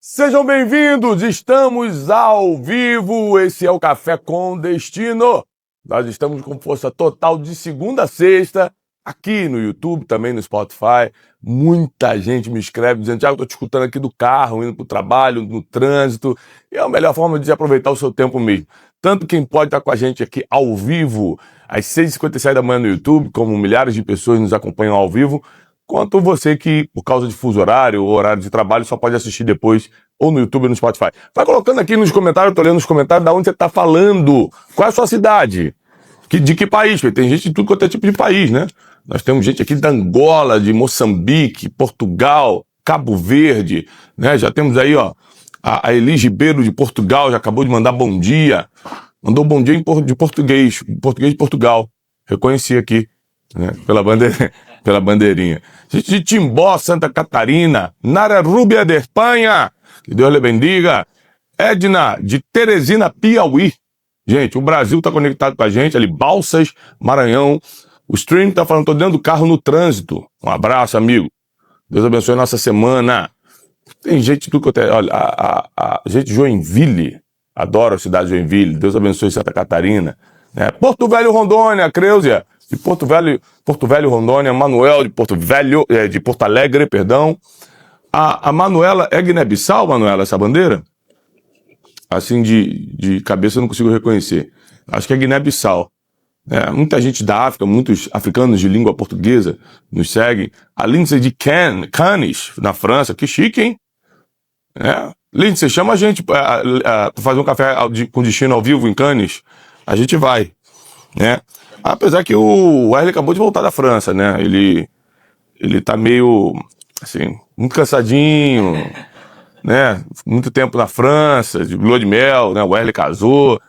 Sejam bem-vindos, estamos ao vivo, esse é o Café com Destino. Nós estamos com força total de segunda a sexta, aqui no YouTube, também no Spotify. Muita gente me escreve dizendo, Thiago, estou te escutando aqui do carro, indo para o trabalho, no trânsito. E é a melhor forma de aproveitar o seu tempo mesmo. Tanto quem pode estar com a gente aqui ao vivo, às 6h57 da manhã no YouTube, como milhares de pessoas nos acompanham ao vivo, quanto você que, por causa de fuso horário ou horário de trabalho, só pode assistir depois ou no YouTube ou no Spotify. Vai colocando aqui nos comentários, eu tô lendo nos comentários de onde você tá falando. Qual é a sua cidade? De que país? Porque tem gente de tudo quanto é tipo de país, né? Nós temos gente aqui da Angola, de Moçambique, Portugal, Cabo Verde, né? Já temos aí, ó, a Elis Ribeiro de Portugal, já acabou de mandar bom dia. Mandou bom dia de português de Portugal. Reconheci aqui, né? Pela bandeirinha. Gente de Timbó, Santa Catarina, Nara Rúbia de Espanha, que Deus lhe bendiga. Edna, de Teresina, Piauí. Gente, o Brasil tá conectado com a gente, ali, Balsas, Maranhão. O stream tá falando, tô dentro do carro no trânsito. Um abraço, amigo. Deus abençoe a nossa semana. Tem gente tudo quanto é. Olha, a gente de Joinville, adoro a cidade de Joinville. Deus abençoe Santa Catarina. Né? Porto Velho, Rondônia, Creusia. De Porto Velho, Rondônia, Manuel de Porto Alegre, perdão. A Manuela é Guiné-Bissau, Manuela, essa bandeira? Assim, de cabeça eu não consigo reconhecer. Acho que é Guiné-Bissau. Muita gente da África, muitos africanos de língua portuguesa nos seguem. A Lindsay de Cannes, na França, que chique, hein? Lindsay, chama a gente pra fazer um café com destino ao vivo em Cannes. A gente vai, né? Apesar que o Wesley acabou de voltar da França, né? Ele tá meio, assim, muito cansadinho, né? Muito tempo na França, de lua de mel, né? O Wesley casou.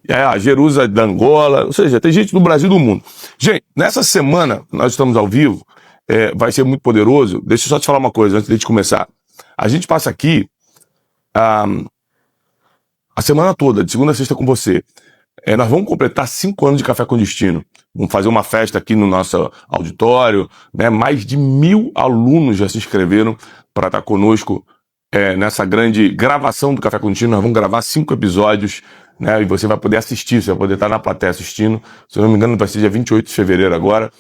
E aí, a Jerusa da Angola. Ou seja, tem gente do Brasil e do mundo. Gente, nessa semana, nós estamos ao vivo, vai ser muito poderoso. Deixa eu só te falar uma coisa antes de começar. A gente passa aqui a semana toda, de segunda a sexta com você. Nós vamos completar 5 anos de Café com Destino. Vamos fazer uma festa aqui no nosso auditório, né? Mais de 1000 alunos já se inscreveram para estar conosco nessa grande gravação do Café com Destino. Nós vamos gravar 5 episódios, né? E você vai poder assistir, você vai poder estar na plateia assistindo. Se eu não me engano, vai ser dia 28 de fevereiro agora.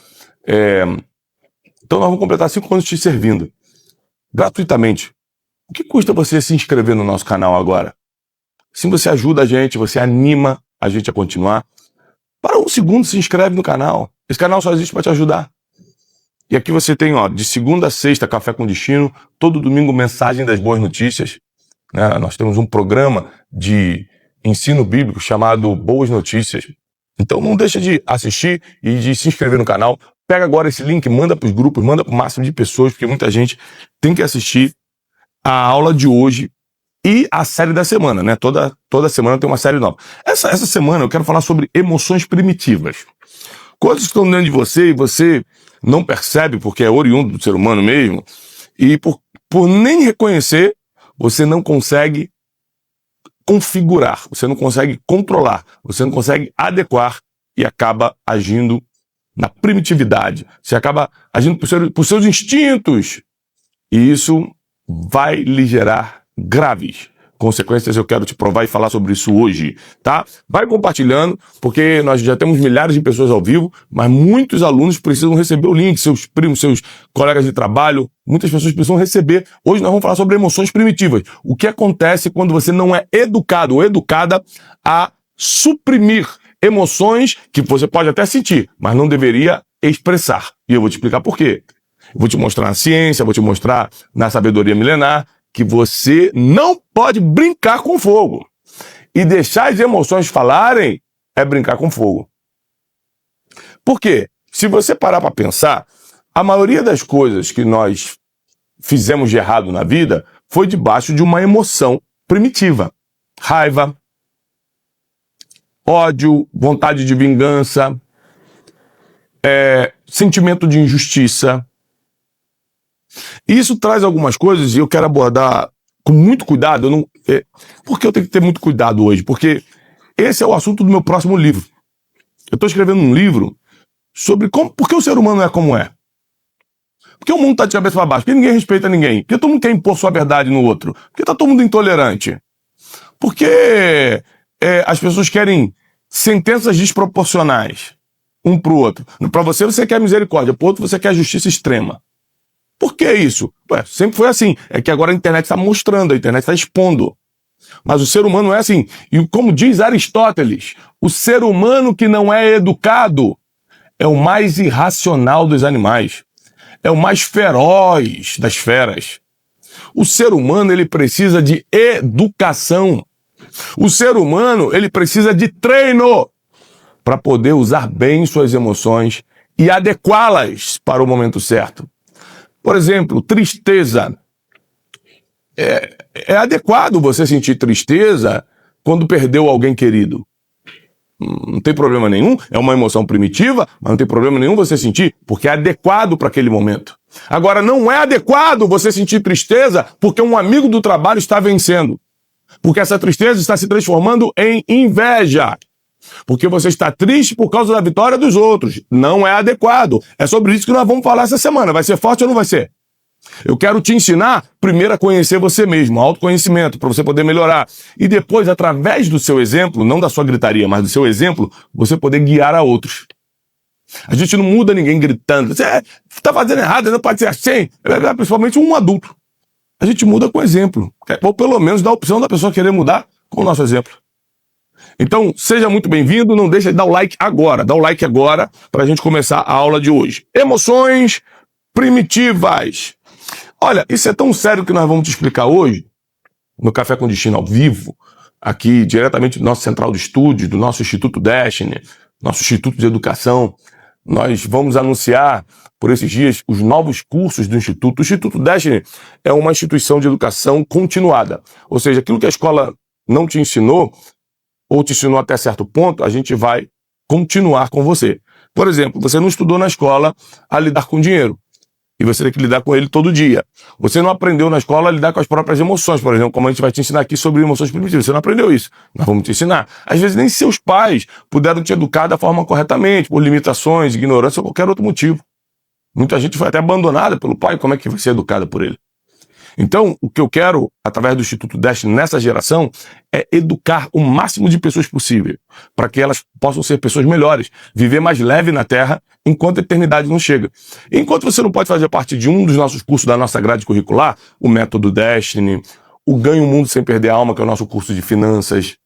Então nós vamos completar 5 anos te servindo, gratuitamente. O que custa você se inscrever no nosso canal agora? Se você ajuda a gente, você anima a gente a continuar. Para um segundo, se inscreve no canal. Esse canal só existe para te ajudar. E aqui você tem, ó, de segunda a sexta, Café com Destino. Todo domingo, Mensagem das Boas Notícias. Né? Nós temos um programa de ensino bíblico chamado Boas Notícias. Então não deixa de assistir e de se inscrever no canal. Pega agora esse link, manda para os grupos, manda para o máximo de pessoas, porque muita gente tem que assistir a aula de hoje e a série da semana, né? Toda semana tem uma série nova. Essa semana eu quero falar sobre emoções primitivas. Coisas que estão dentro de você e você não percebe porque é oriundo do ser humano mesmo. E por nem reconhecer, você não consegue configurar, você não consegue controlar, você não consegue adequar e acaba agindo na primitividade. Você acaba agindo por seus instintos. E isso vai lhe gerar graves consequências. Eu quero te provar e falar sobre isso hoje, tá? Vai compartilhando, porque nós já temos milhares de pessoas ao vivo, mas muitos alunos precisam receber o link, seus primos, seus colegas de trabalho, muitas pessoas precisam receber. Hoje nós vamos falar sobre emoções primitivas. O que acontece quando você não é educado ou educada a suprimir emoções que você pode até sentir, mas não deveria expressar. E eu vou te explicar por quê. Eu vou te mostrar na ciência, vou te mostrar na sabedoria milenar, que você não pode brincar com fogo. E deixar as emoções falarem é brincar com fogo. Por quê? Se você parar para pensar, a maioria das coisas que nós fizemos de errado na vida foi debaixo de uma emoção primitiva. Raiva, ódio, vontade de vingança, sentimento de injustiça. E isso traz algumas coisas e eu quero abordar com muito cuidado. Por que eu tenho que ter muito cuidado hoje? Porque esse é o assunto do meu próximo livro. Eu estou escrevendo um livro sobre por que o ser humano é como é. Por que o mundo está de cabeça para baixo? Porque ninguém respeita ninguém. Porque todo mundo quer impor sua verdade no outro. Porque está todo mundo intolerante. Porque as pessoas querem sentenças desproporcionais um para o outro. Para você quer misericórdia. Para o outro, você quer justiça extrema. Por que isso? Ué, sempre foi assim. É que agora a internet está mostrando, a internet está expondo. Mas o ser humano é assim. E como diz Aristóteles, o ser humano que não é educado é o mais irracional dos animais. É o mais feroz das feras. O ser humano, ele precisa de educação. O ser humano, ele precisa de treino para poder usar bem suas emoções e adequá-las para o momento certo. Por exemplo, tristeza. É adequado você sentir tristeza quando perdeu alguém querido. Não tem problema nenhum, é uma emoção primitiva, mas não tem problema nenhum você sentir, porque é adequado para aquele momento. Agora, não é adequado você sentir tristeza porque um amigo do trabalho está vencendo. Porque essa tristeza está se transformando em inveja. Porque você está triste por causa da vitória dos outros. Não é adequado. É sobre isso que nós vamos falar essa semana. Vai ser forte ou não vai ser? Eu quero te ensinar, primeiro, a conhecer você mesmo, autoconhecimento, para você poder melhorar. E depois, através do seu exemplo, não da sua gritaria, mas do seu exemplo, você poder guiar a outros. A gente não muda ninguém gritando. Você está fazendo errado, não pode ser assim. Principalmente um adulto. A gente muda com exemplo. Ou pelo menos dá a opção da pessoa querer mudar com o nosso exemplo. Então, seja muito bem-vindo. Não deixa de dar o like agora. Dá o like agora para a gente começar a aula de hoje. Emoções primitivas. Olha, isso é tão sério que nós vamos te explicar hoje, no Café com Destino ao vivo, aqui diretamente do nosso central de estúdios, do nosso Instituto Destiny, nosso Instituto de Educação. Nós vamos anunciar por esses dias os novos cursos do Instituto. O Instituto Destiny é uma instituição de educação continuada. Ou seja, aquilo que a escola não te ensinou, ou te ensinou até certo ponto, a gente vai continuar com você. Por exemplo, você não estudou na escola a lidar com dinheiro. E você tem que lidar com ele todo dia. Você não aprendeu na escola a lidar com as próprias emoções, por exemplo, como a gente vai te ensinar aqui sobre emoções primitivas. Você não aprendeu isso. Nós vamos te ensinar. Às vezes nem seus pais puderam te educar da forma corretamente, por limitações, ignorância ou qualquer outro motivo. Muita gente foi até abandonada pelo pai, como é que vai ser educada por ele? Então, o que eu quero, através do Instituto Destiny nessa geração, é educar o máximo de pessoas possível, para que elas possam ser pessoas melhores, viver mais leve na Terra, enquanto a eternidade não chega. Enquanto você não pode fazer parte de um dos nossos cursos da nossa grade curricular, o Método Destiny, o Ganhe o Mundo Sem Perder a Alma, que é o nosso curso de finanças,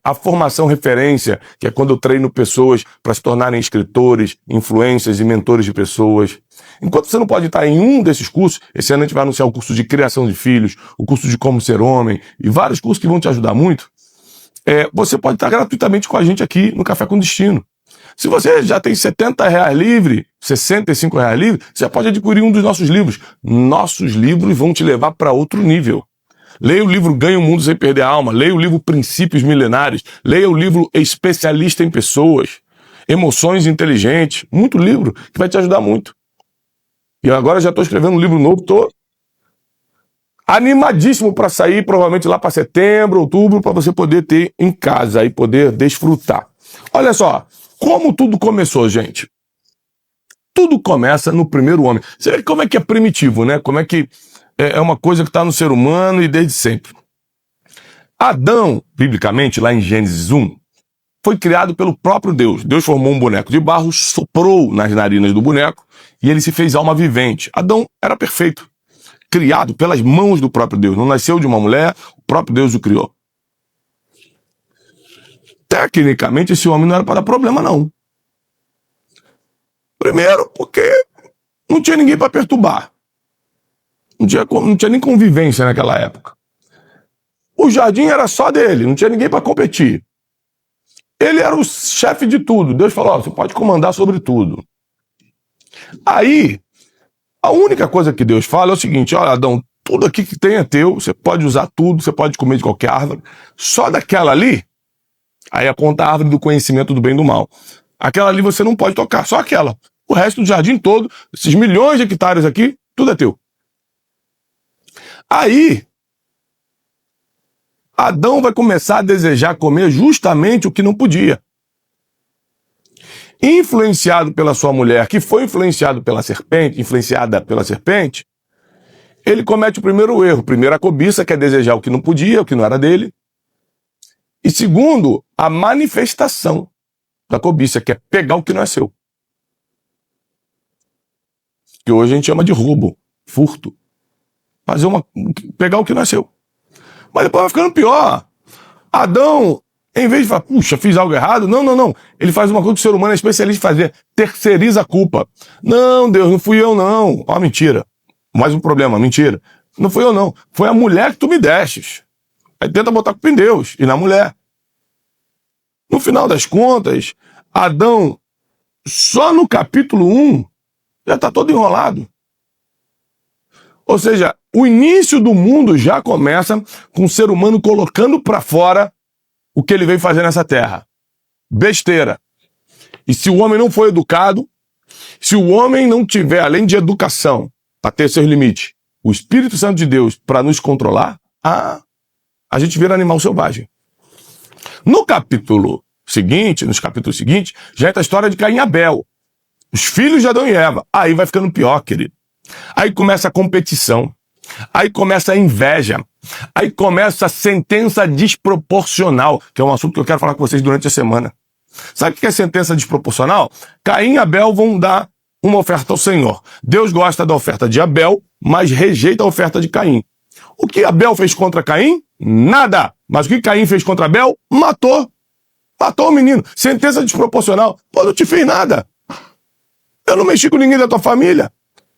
a formação referência, que é quando eu treino pessoas para se tornarem escritores, influencers e mentores de pessoas. Enquanto você não pode estar em um desses cursos, esse ano a gente vai anunciar o curso de criação de filhos, o curso de como ser homem e vários cursos que vão te ajudar muito. Você pode estar gratuitamente com a gente aqui no Café com Destino. Se você já tem R$70 livre, R$65 livre, você pode adquirir um dos nossos livros. Nossos livros vão te levar para outro nível. Leia o livro Ganhe o Mundo Sem Perder a Alma, leia o livro Princípios Milenares, leia o livro Especialista em Pessoas, Emoções Inteligentes, muito livro que vai te ajudar muito. E agora já estou escrevendo um livro novo, estou animadíssimo para sair, provavelmente lá para setembro, outubro, para você poder ter em casa e poder desfrutar. Olha só, como tudo começou, gente? Tudo começa no primeiro homem. Você vê como é que é primitivo, né? Como é que é uma coisa que está no ser humano e desde sempre. Adão, biblicamente, lá em Gênesis 1, foi criado pelo próprio Deus. Deus formou um boneco de barro, soprou nas narinas do boneco e ele se fez alma vivente. Adão era perfeito, criado pelas mãos do próprio Deus. Não nasceu de uma mulher, o próprio Deus o criou. Tecnicamente, esse homem não era para dar problema, não. Primeiro, porque não tinha ninguém para perturbar. Não tinha nem convivência naquela época. O jardim era só dele, não tinha ninguém para competir. Ele era o chefe de tudo. Deus falou, você pode comandar sobre tudo. Aí, a única coisa que Deus fala é o seguinte, olha, Adão, tudo aqui que tem é teu, você pode usar tudo, você pode comer de qualquer árvore, só daquela ali, aí aponta a árvore do conhecimento do bem e do mal. Aquela ali você não pode tocar, só aquela. O resto do jardim todo, esses milhões de hectares aqui, tudo é teu. Aí, Adão vai começar a desejar comer justamente o que não podia. influenciado pela sua mulher, que foi influenciada pela serpente, ele comete o primeiro erro. Primeiro, a cobiça, que é desejar o que não podia, o que não era dele. E segundo, a manifestação da cobiça, que é pegar o que não é seu. Que hoje a gente chama de roubo, furto. Pegar o que não é seu. Mas depois vai ficando pior. Adão, em vez de falar, puxa, fiz algo errado, não. Ele faz uma coisa que o ser humano é especialista em fazer, terceiriza a culpa. Não, Deus, não fui eu não. Ó, mentira. Mais um problema, mentira. Não fui eu não. Foi a mulher que tu me destes. Aí tenta botar culpa em Deus e na mulher. No final das contas, Adão, só no capítulo 1, já está todo enrolado. Ou seja, o início do mundo já começa com o ser humano colocando para fora o que ele veio fazer nessa terra. Besteira. E se o homem não for educado, se o homem não tiver, além de educação, para ter seus limites, o Espírito Santo de Deus para nos controlar, a gente vira animal selvagem. Nos capítulos seguintes, já entra a história de Caim e Abel. Os filhos de Adão e Eva. Aí vai ficando pior, querido. Aí começa a competição. Aí começa a inveja. Aí começa a sentença desproporcional, que é um assunto que eu quero falar com vocês durante a semana. Sabe o que é sentença desproporcional? Caim e Abel vão dar uma oferta ao Senhor. Deus gosta da oferta de Abel, mas rejeita a oferta de Caim. O que Abel fez contra Caim? Nada. Mas o que Caim fez contra Abel? Matou. Matou o menino. Sentença desproporcional. Pô, não te fiz nada. Eu não mexi com ninguém da tua família.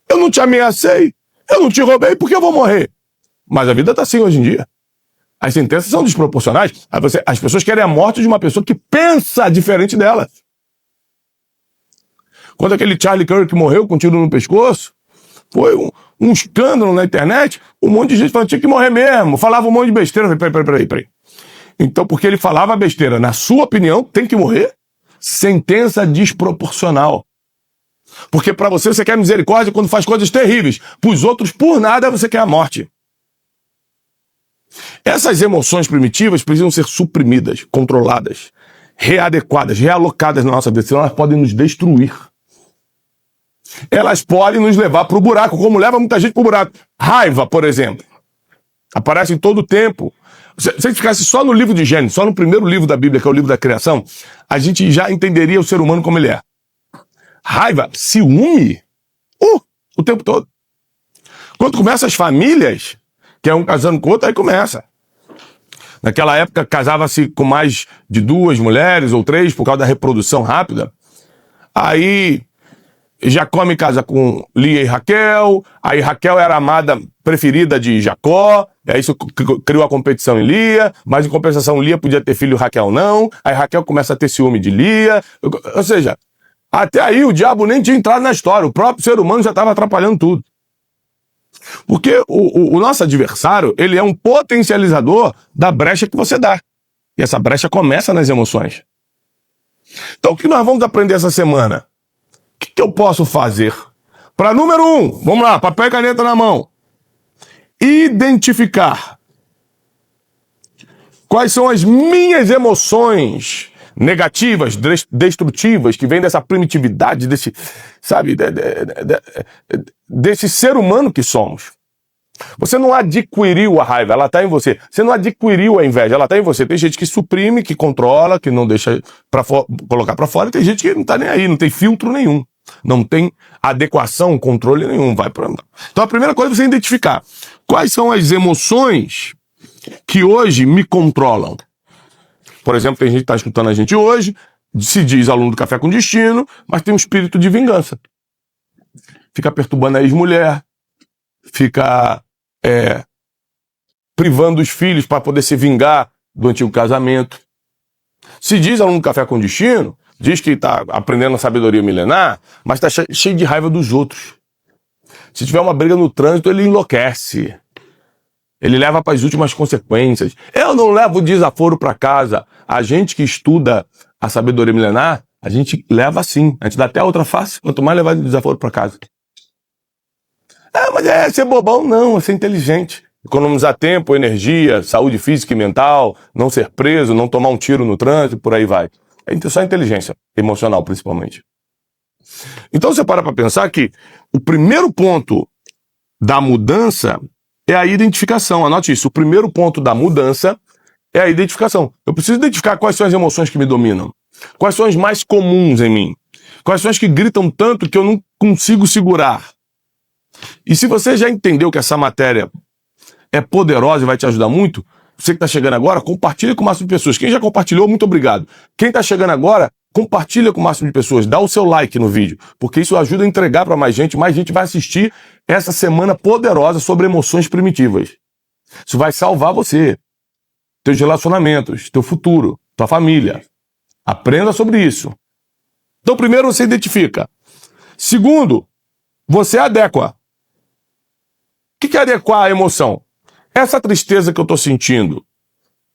Eu não te ameacei. Eu não te roubei porque eu vou morrer. Mas a vida tá assim hoje em dia. As sentenças são desproporcionais. As pessoas querem a morte de uma pessoa que pensa diferente delas. Quando aquele Charlie Kirk morreu com um tiro no pescoço, foi um escândalo na internet. Um monte de gente falando que tinha que morrer mesmo. Falava um monte de besteira. Peraí. Então, porque ele falava besteira, na sua opinião, tem que morrer? Sentença desproporcional. Porque para você quer misericórdia quando faz coisas terríveis. Para os outros, por nada, você quer a morte. Essas emoções primitivas precisam ser suprimidas, controladas, readequadas, realocadas na nossa vida, senão elas podem nos destruir. Elas podem nos levar para o buraco, como leva muita gente para o buraco. Raiva, por exemplo, aparece em todo o tempo. Se a gente ficasse só no livro de Gênesis, só no primeiro livro da Bíblia, que é o livro da criação, a gente já entenderia o ser humano como ele é. Raiva, ciúme, o tempo todo. Quando começa as famílias, que é um casando com o outro, aí começa. Naquela época, casava-se com mais de 2 mulheres ou 3, por causa da reprodução rápida. Aí Jacó me casa com Lia e Raquel, aí Raquel era a amada preferida de Jacó, e aí isso criou a competição em Lia, mas em compensação Lia podia ter filho e Raquel não, aí Raquel começa a ter ciúme de Lia, ou seja, até aí o diabo nem tinha entrado na história, o próprio ser humano já estava atrapalhando tudo. Porque o nosso adversário, ele é um potencializador da brecha que você dá, e essa brecha começa nas emoções. Então o que nós vamos aprender essa semana? O que eu posso fazer para, número 1, vamos lá, papel e caneta na mão, identificar quais são as minhas emoções negativas, destrutivas, que vêm dessa primitividade, desse, sabe, desse ser humano que somos. Você não adquiriu a raiva, ela está em você. Você não adquiriu a inveja, ela está em você. Tem gente que suprime, que controla, que não deixa colocar para fora, e tem gente que não está nem aí, não tem filtro nenhum. Não tem adequação, controle nenhum. Então a primeira coisa é você identificar quais são as emoções que hoje me controlam. Por exemplo, tem gente que está escutando a gente hoje, se diz aluno do Café com Destino, mas tem um espírito de vingança. Fica perturbando a ex-mulher, fica privando os filhos para poder se vingar do antigo casamento. Se diz aluno do Café com Destino, diz que está aprendendo a sabedoria milenar, mas está cheio de raiva dos outros. Se tiver uma briga no trânsito, ele enlouquece. Ele leva para as últimas consequências. Eu não levo desaforo para casa. A gente que estuda a sabedoria milenar, a gente leva assim. A gente dá até a outra face, quanto mais levar desaforo para casa. Mas é ser bobão? Não, é ser inteligente. Economizar tempo, energia, saúde física e mental, não ser preso, não tomar um tiro no trânsito, por aí vai. É só inteligência emocional, principalmente. Então você para pensar que o primeiro ponto da mudança é a identificação. Anote isso. O primeiro ponto da mudança é a identificação. Eu preciso identificar quais são as emoções que me dominam. Quais são as mais comuns em mim. Quais são as que gritam tanto que eu não consigo segurar. E se você já entendeu que essa matéria é poderosa e vai te ajudar muito, você que está chegando agora, compartilha com o máximo de pessoas. Quem já compartilhou, muito obrigado. Quem está chegando agora, compartilha com o máximo de pessoas. Dá o seu like no vídeo, porque isso ajuda a entregar para mais gente. Mais gente vai assistir essa semana poderosa sobre emoções primitivas. Isso vai salvar você, teus relacionamentos, teu futuro, tua família. Aprenda sobre isso. Então, primeiro, você identifica. Segundo, você adequa. O que é adequar a emoção? Essa tristeza que eu estou sentindo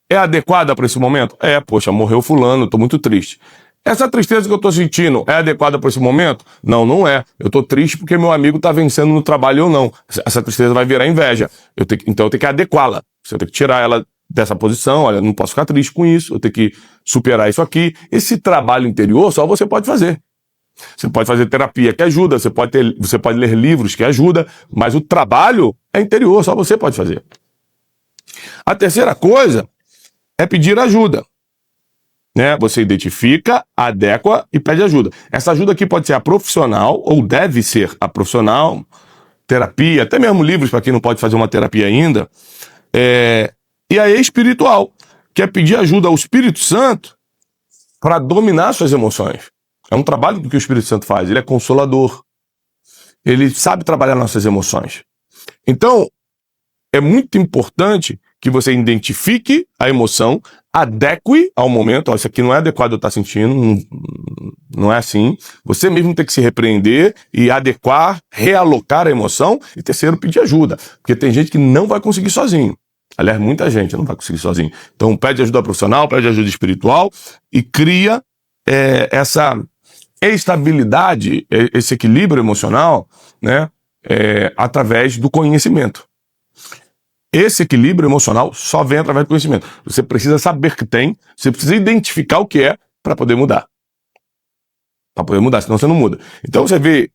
é adequada para esse momento? Poxa, morreu fulano, estou muito triste. Essa tristeza que eu estou sentindo é adequada para esse momento? Não, não é. Eu estou triste porque meu amigo está vencendo no trabalho ou não. Essa tristeza vai virar inveja. Então eu tenho que adequá-la. Você tem que tirar ela dessa posição. Olha, não posso ficar triste com isso. Eu tenho que superar isso aqui. Esse trabalho interior só você pode fazer. Você pode fazer terapia que ajuda, você pode ler livros que ajuda, mas o trabalho é interior, só você pode fazer. A terceira coisa é pedir ajuda. Né? Você identifica, adequa e pede ajuda. Essa ajuda aqui pode ser a profissional, ou deve ser a profissional, terapia, até mesmo livros para quem não pode fazer uma terapia ainda, e a espiritual, que é pedir ajuda ao Espírito Santo para dominar suas emoções. É um trabalho que o Espírito Santo faz, ele é consolador, ele sabe trabalhar nossas emoções. Então, é muito importante que você identifique a emoção, adeque ao momento. Isso aqui não é adequado eu estar sentindo, não é assim. Você mesmo tem que se repreender e adequar, realocar a emoção. E terceiro, pedir ajuda, porque tem gente que não vai conseguir sozinho. Aliás, muita gente não vai conseguir sozinho. Então, pede ajuda profissional, pede ajuda espiritual e cria essa estabilidade, esse equilíbrio emocional, né, através do conhecimento. Esse equilíbrio emocional só vem através do conhecimento. Você precisa saber que tem, você precisa identificar o que é para poder mudar. Para poder mudar, senão você não muda. Então você vê,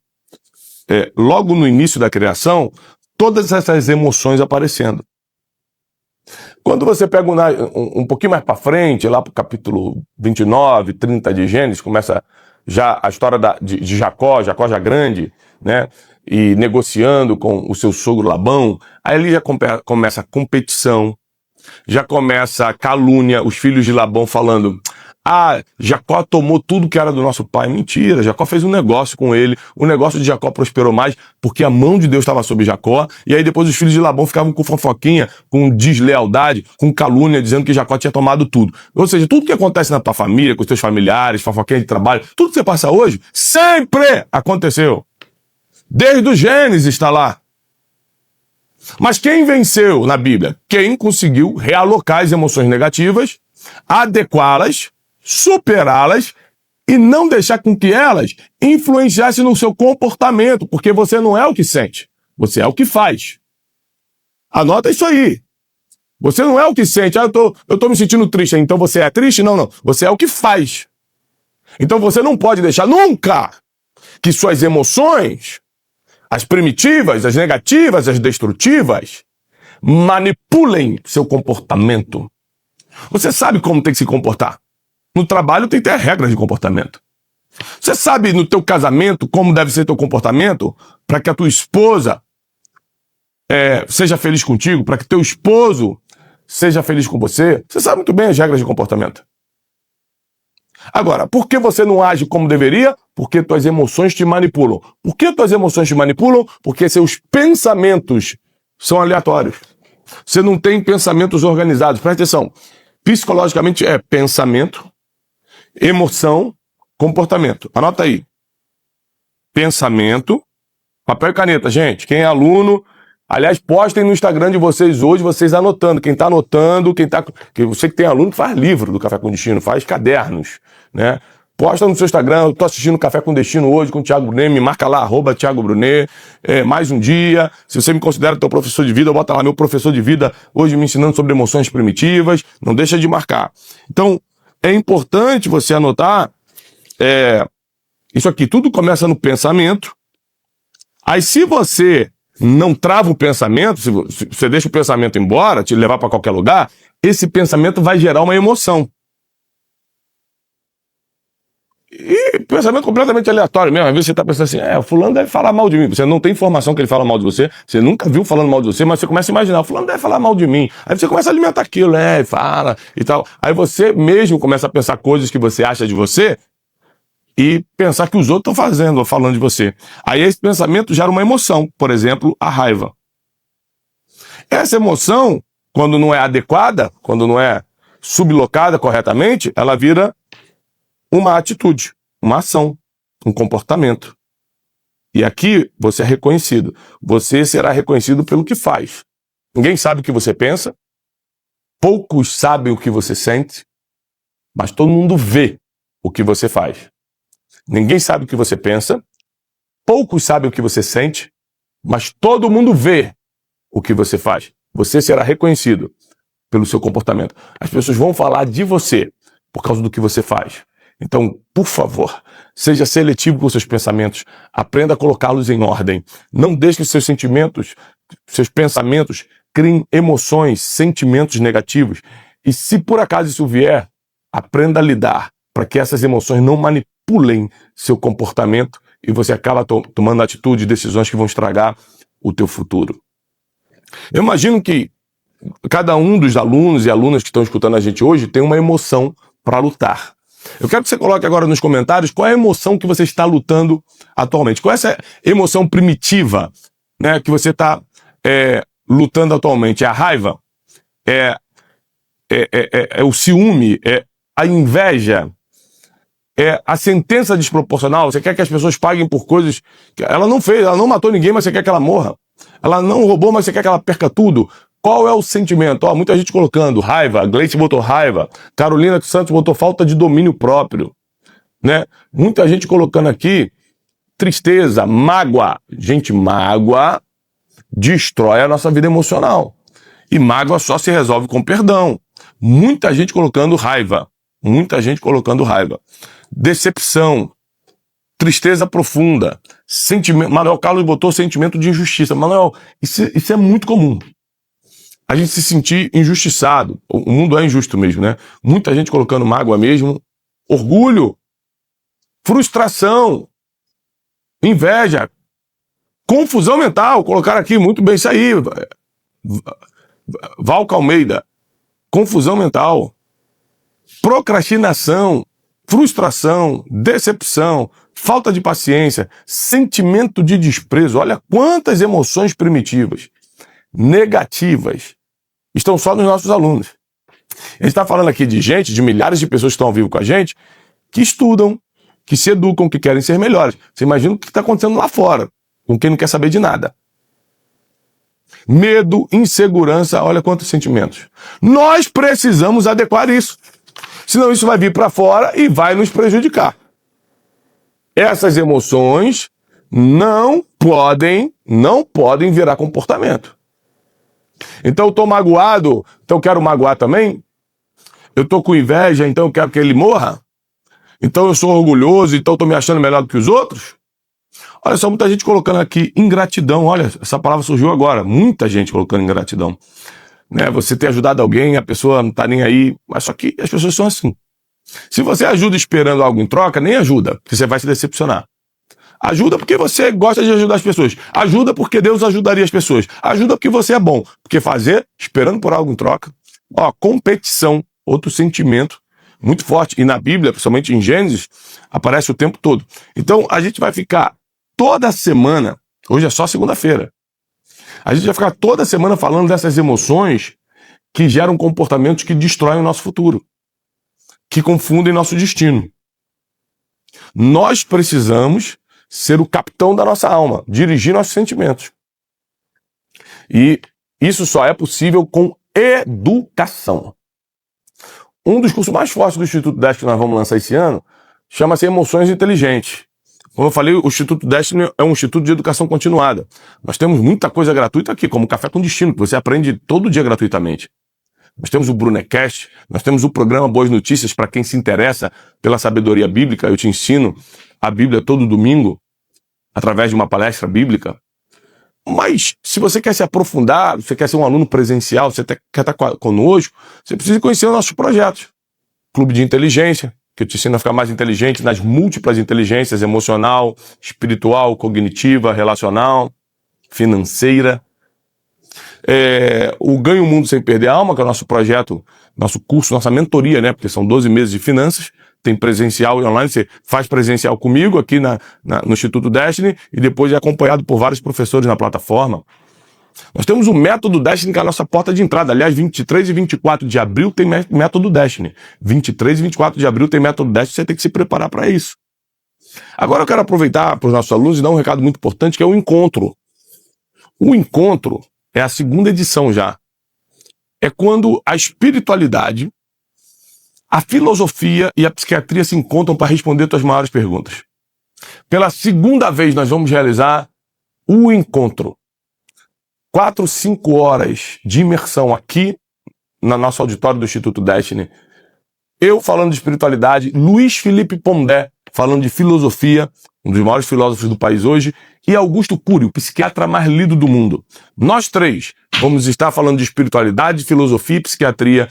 logo no início da criação, todas essas emoções aparecendo. Quando você pega um pouquinho mais para frente, lá para o capítulo 29, 30 de Gênesis, começa já a história de Jacó já grande, né? E negociando com o seu sogro Labão, aí ali já começa a competição, já começa a calúnia, os filhos de Labão falando, Jacó tomou tudo que era do nosso pai. Mentira, Jacó fez um negócio com ele, o negócio de Jacó prosperou mais, porque a mão de Deus estava sobre Jacó, e aí depois os filhos de Labão ficavam com fofoquinha, com deslealdade, com calúnia, dizendo que Jacó tinha tomado tudo. Ou seja, tudo que acontece na tua família, com os teus familiares, fofoquinha de trabalho, tudo que você passa hoje, sempre aconteceu. Desde o Gênesis está lá. Mas quem venceu na Bíblia? Quem conseguiu realocar as emoções negativas, adequá-las, superá-las e não deixar com que elas influenciassem no seu comportamento, porque você não é o que sente, você é o que faz. Anota isso aí. Você não é o que sente. Eu tô me sentindo triste, então você é triste? Não. Você é o que faz. Então você não pode deixar nunca que suas emoções, as primitivas, as negativas, as destrutivas, manipulem seu comportamento. Você sabe como tem que se comportar. No trabalho tem que ter regras de comportamento. Você sabe no teu casamento como deve ser teu comportamento para que a tua esposa seja feliz contigo, para que teu esposo seja feliz com você. Você sabe muito bem as regras de comportamento. Agora, por que você não age como deveria? Porque tuas emoções te manipulam. Por que tuas emoções te manipulam? Porque seus pensamentos são aleatórios. Você não tem pensamentos organizados. Presta atenção. Psicologicamente é pensamento, emoção, comportamento. Anota aí. Pensamento, papel e caneta, gente. Quem é aluno, aliás, postem no Instagram de vocês hoje, vocês anotando. Quem está anotando, você que tem aluno que faz livro do Café com Destino, faz cadernos, né? Posta no seu Instagram, eu tô assistindo Café com Destino hoje com o Thiago Brunet, me marca lá, @Thiago Brunet, mais um dia. Se você me considera teu professor de vida, bota lá, meu professor de vida, hoje me ensinando sobre emoções primitivas, não deixa de marcar. Então, é importante você anotar isso aqui. Tudo começa no pensamento. Aí se você não trava o pensamento, se você deixa o pensamento embora, te levar para qualquer lugar, esse pensamento vai gerar uma emoção. E pensamento completamente aleatório mesmo. Às vezes você está pensando assim, o fulano deve falar mal de mim. Você não tem informação que ele fala mal de você, você nunca viu falando mal de você, mas você começa a imaginar, o fulano deve falar mal de mim. Aí você começa a alimentar aquilo, fala e tal. Aí você mesmo começa a pensar coisas que você acha de você e pensar que os outros estão fazendo ou falando de você. Aí esse pensamento gera uma emoção, por exemplo, a raiva. Essa emoção, quando não é adequada, quando não é sublocada corretamente, ela vira uma atitude, uma ação, um comportamento. E aqui você é reconhecido. Você será reconhecido pelo que faz. Ninguém sabe o que você pensa, poucos sabem o que você sente, mas todo mundo vê o que você faz. Ninguém sabe o que você pensa, poucos sabem o que você sente, mas todo mundo vê o que você faz. Você será reconhecido pelo seu comportamento. As pessoas vão falar de você por causa do que você faz. Então, por favor, seja seletivo com seus pensamentos, aprenda a colocá-los em ordem. Não deixe que seus sentimentos, seus pensamentos criem emoções, sentimentos negativos. E se por acaso isso vier, aprenda a lidar para que essas emoções não manipulem seu comportamento e você acaba tomando atitudes, decisões que vão estragar o teu futuro. Eu imagino que cada um dos alunos e alunas que estão escutando a gente hoje tem uma emoção para lutar. Eu quero que você coloque agora nos comentários qual é a emoção que você está lutando atualmente. Qual é essa emoção primitiva, né, que você está lutando atualmente? É a raiva? É o ciúme? É a inveja? É a sentença desproporcional? Você quer que as pessoas paguem por coisas que ela não fez, ela não matou ninguém, mas você quer que ela morra? Ela não roubou, mas você quer que ela perca tudo? Qual é o sentimento? Muita gente colocando raiva, Gleice botou raiva, Carolina Santos botou falta de domínio próprio, né? Muita gente colocando aqui tristeza, mágoa. Gente, mágoa destrói a nossa vida emocional. E mágoa só se resolve com perdão. Muita gente colocando raiva. Muita gente colocando raiva. Decepção. Tristeza profunda. Sentimento. Manuel Carlos botou sentimento de injustiça. Manuel, isso é muito comum. A gente se sentir injustiçado. O mundo é injusto mesmo, né? Muita gente colocando mágoa mesmo. Orgulho. Frustração. Inveja. Confusão mental. Colocaram aqui muito bem isso aí. Valca Almeida. Confusão mental. Procrastinação. Frustração. Decepção. Falta de paciência. Sentimento de desprezo. Olha quantas emoções primitivas, negativas, estão só nos nossos alunos. A gente está falando aqui de gente, de milhares de pessoas que estão ao vivo com a gente, que estudam, que se educam, que querem ser melhores. Você imagina o que está acontecendo lá fora, com quem não quer saber de nada. Medo, insegurança, olha quantos sentimentos. Nós precisamos adequar isso. Senão isso vai vir para fora e vai nos prejudicar. Essas emoções não podem virar comportamento. Então eu tô magoado, então eu quero magoar também? Eu tô com inveja, então eu quero que ele morra? Então eu sou orgulhoso, então eu tô me achando melhor do que os outros? Olha só, muita gente colocando aqui ingratidão. Olha, essa palavra surgiu agora. Muita gente colocando ingratidão. Né? Você ter ajudado alguém, a pessoa não tá nem aí. Mas só que as pessoas são assim. Se você ajuda esperando algo em troca, nem ajuda, porque você vai se decepcionar. Ajuda porque você gosta de ajudar as pessoas. Ajuda porque Deus ajudaria as pessoas. Ajuda porque você é bom. Porque fazer, esperando por algo em troca. Competição, outro sentimento muito forte. E na Bíblia, principalmente em Gênesis, aparece o tempo todo. Então, a gente vai ficar toda semana, hoje é só segunda-feira, a gente vai ficar toda semana falando dessas emoções que geram comportamentos que destroem o nosso futuro, que confundem nosso destino. Nós precisamos ser o capitão da nossa alma, dirigir nossos sentimentos. E isso só é possível com educação. Um dos cursos mais fortes do Instituto Destiny que nós vamos lançar esse ano chama-se Emoções Inteligentes. Como eu falei, o Instituto Destiny é um instituto de educação continuada. Nós temos muita coisa gratuita aqui, como Café com Destino, que você aprende todo dia gratuitamente. nós temos o Brunecast, nós temos o programa Boas Notícias para quem se interessa pela sabedoria bíblica. Eu te ensino a Bíblia todo domingo, através de uma palestra bíblica. Mas se você quer se aprofundar, você quer ser um aluno presencial, você quer estar conosco, você precisa conhecer os nossos projetos. Clube de Inteligência, que eu te ensino a ficar mais inteligente nas múltiplas inteligências: emocional, espiritual, cognitiva, relacional, financeira. O Ganhe o Mundo Sem Perder a Alma, que é o nosso projeto, nosso curso, nossa mentoria, né? Porque são 12 meses de finanças, tem presencial e online. Você faz presencial comigo aqui no Instituto Destiny e depois é acompanhado por vários professores na plataforma. Nós temos o Método Destiny, que é a nossa porta de entrada. Aliás, 23 e 24 de abril tem Método Destiny. 23 e 24 de abril tem Método Destiny, você tem que se preparar para isso. Agora eu quero aproveitar para os nossos alunos e dar um recado muito importante, que é o encontro. O encontro é a segunda edição já. É quando a espiritualidade, a filosofia e a psiquiatria se encontram para responder suas maiores perguntas. Pela segunda vez nós vamos realizar o encontro. 4, 5 horas de imersão aqui no nosso auditório do Instituto Destiny. Eu falando de espiritualidade, Luiz Felipe Pondé falando de filosofia, um dos maiores filósofos do país hoje, e Augusto Cury, o psiquiatra mais lido do mundo. Nós três vamos estar falando de espiritualidade, filosofia e psiquiatria,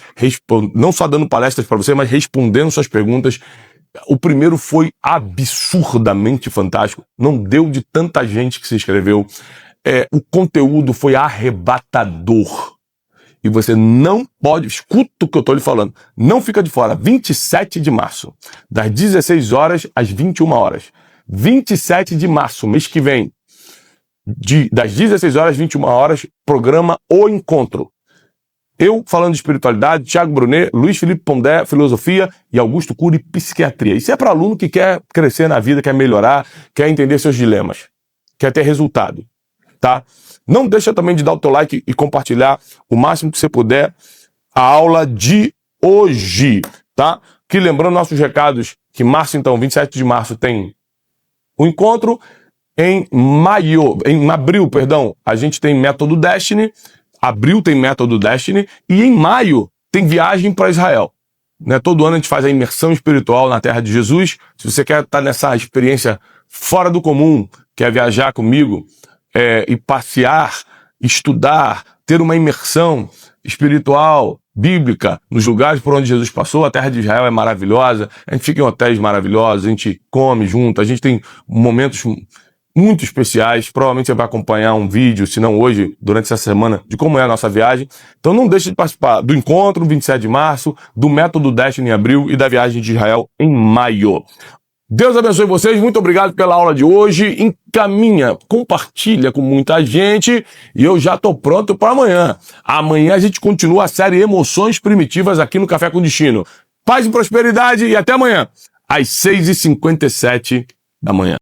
não só dando palestras para você, mas respondendo suas perguntas. O primeiro foi absurdamente fantástico, não deu de tanta gente que se inscreveu. O conteúdo foi arrebatador. E você não pode, escuta o que eu estou lhe falando, não fica de fora. 27 de março, das 16 horas às 21 horas. 27 de março, mês que vem, das 16 horas às 21 horas, programa O Encontro. Eu falando de espiritualidade, Thiago Brunet, Luiz Felipe Pondé, filosofia e Augusto Cury, psiquiatria. Isso é para aluno que quer crescer na vida, quer melhorar, quer entender seus dilemas, quer ter resultado, tá? Não deixa também de dar o teu like e compartilhar o máximo que você puder a aula de hoje, tá? Que lembrando nossos recados, que março, então, 27 de março tem o encontro. Em abril, a gente tem Método Destiny. Abril tem Método Destiny. E em maio tem viagem para Israel. Né? Todo ano a gente faz a imersão espiritual na Terra de Jesus. Se você quer estar nessa experiência fora do comum, quer viajar comigo, e passear, estudar, ter uma imersão espiritual, bíblica, nos lugares por onde Jesus passou. A terra de Israel é maravilhosa, a gente fica em hotéis maravilhosos, a gente come junto, a gente tem momentos muito especiais. Provavelmente você vai acompanhar um vídeo, se não hoje, durante essa semana, de como é a nossa viagem. Então não deixe de participar do encontro, 27 de março, do Método Destiny em abril e da viagem de Israel em maio. Deus abençoe vocês, muito obrigado pela aula de hoje. Encaminha, compartilha com muita gente e eu já tô pronto para amanhã. Amanhã a gente continua a série Emoções Primitivas aqui no Café com Destino. Paz e prosperidade e até amanhã, às 6h57 da manhã.